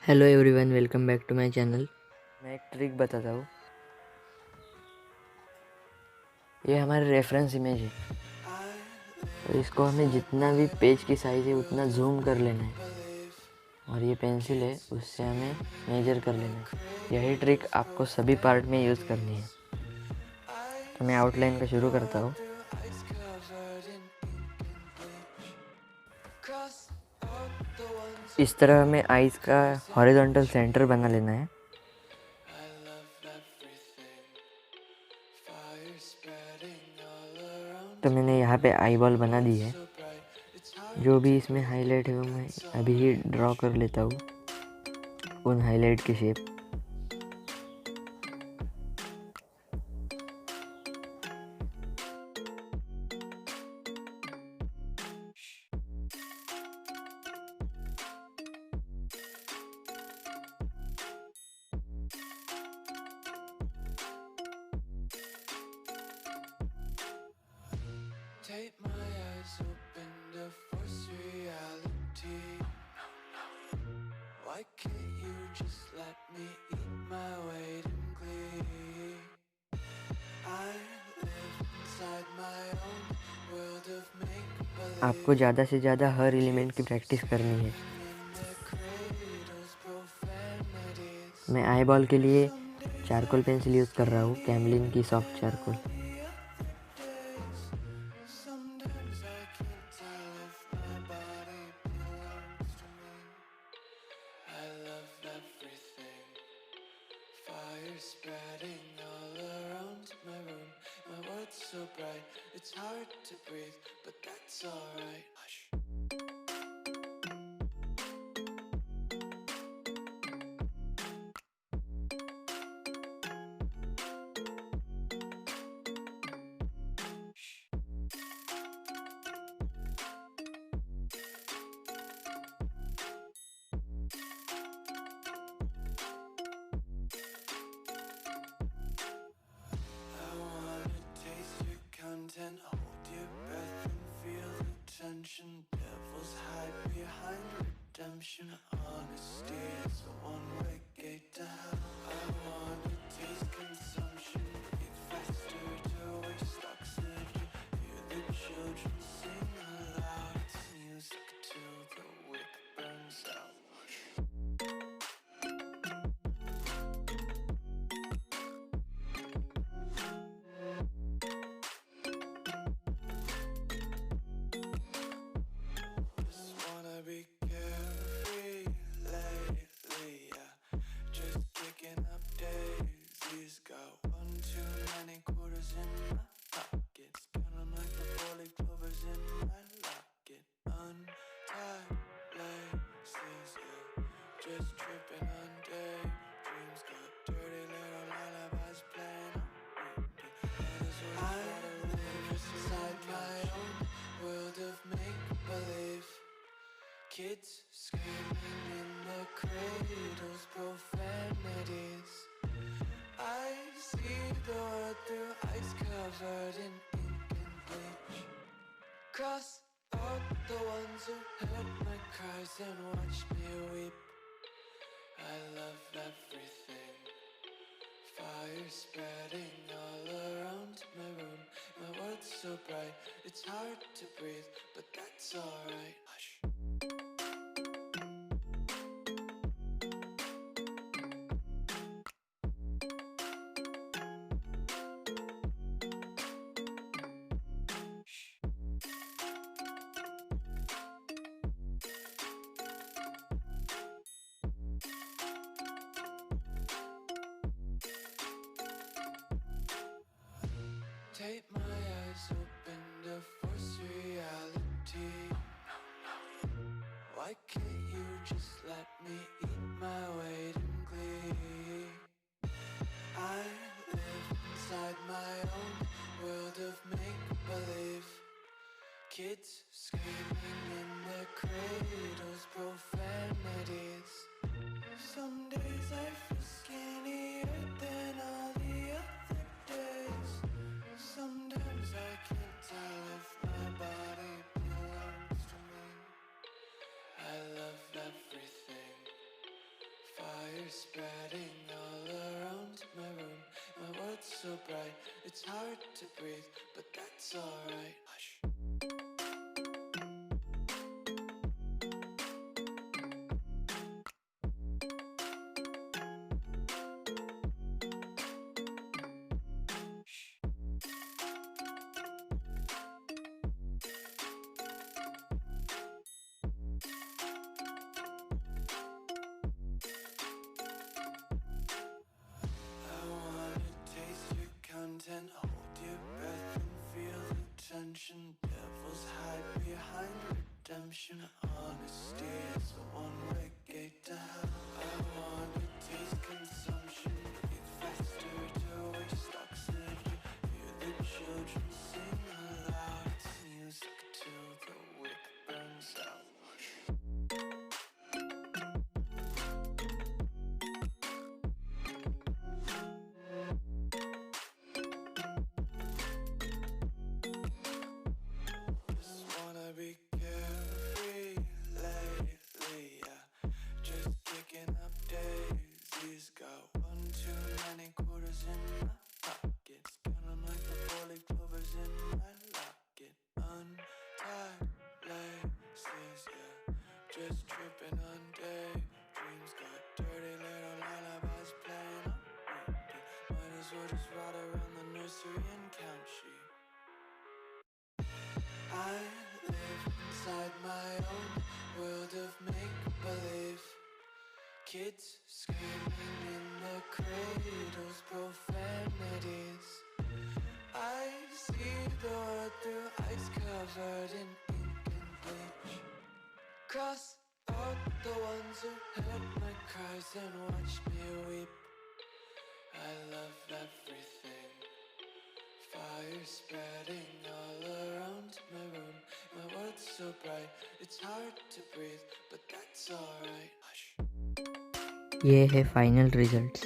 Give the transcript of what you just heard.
Hello everyone, welcome back to my channel. मैं एक trick बताता हूँ। ये हमारे रेफरेंस इमेज है, तो इसको हमें जितना भी पेज की साइज़ है उतना जूम कर लेना है, और ये पेंसिल है उससे हमें मेजर कर लेना है। यही ट्रिक आपको सभी पार्ट में यूज़ करनी है। तो मैं आउटलाइन का शुरू करता हूँ। इस तरह हमें आइज़ का हॉरिजॉन्टल सेंटर बना लेना है। तो मैंने यहाँ पे आई बॉल बना दी है। जो भी इसमें हाईलाइट है वो मैं अभी ही ड्रॉ कर लेता हूँ, उन हाईलाइट की shape. Take my eyes open to force reality. Why can't you just let me eat my weight in glee? I live inside my own world of make-believe. आपको ज़्यादा से ज़्यादा हर एलिमेंट की प्रैक्टिस करनी है। मैं आई बॉल के लिए चारकोल पेंसिल यूज़ कर रहा हूँ, कैमलिन की soft charcoal. Spreading all around my room, my world's so bright, it's hard to breathe, but that's alright. Hush. And hold your breath and feel the tension. Devils hide behind redemption. Honesty is a one-way gate to hell. I wanna taste consumption. Breathe faster to waste oxygen. Hear the children sing aloud. It's music till the wick burns out. Just tripping on day dreams, got dirty little lullabies playing on repeat. I live inside my own world of make-believe. Kids screaming in the cradles, profanities. I see the world through ice covered in ink and bleach. Cross out the ones who heard my cries and watched me weep. I love everything. Fire spreading all around my room. My world's so bright, it's hard to breathe, but that's alright. Hush. Take my eyes open to force reality. spreading all around my room. My world's so bright, it's hard to breathe, but that's alright. Hush. I wanna taste your content, hold your breath and feel the tension. Devils hide behind redemption. Honesty is a one-way gate to hell. I wanna taste consumption, breathe faster to waste oxygen. Hear the children sing aloud. It's music till the wick burns out. Just wanna be carefree lately, yeah. Just kicking up daisies. Got one too many quarters in my pockets. Count 'em like the four-leaf clovers in my locket. Untied laces, yeah. Just tripping on daydreams. Got dirty little lullabies playing on repeat. Might as well just ride around the nursery and count sheep. I live inside my own world of make-believe. Kids screaming in the cradles, profanities. I see the world through ice covered in ink and bleach. Cross out the ones who heard my cries and watched me weep. I love everything. Fire spreading all around my room. My world's so bright, it's hard to breathe, but that's alright. Hush. ये है final results.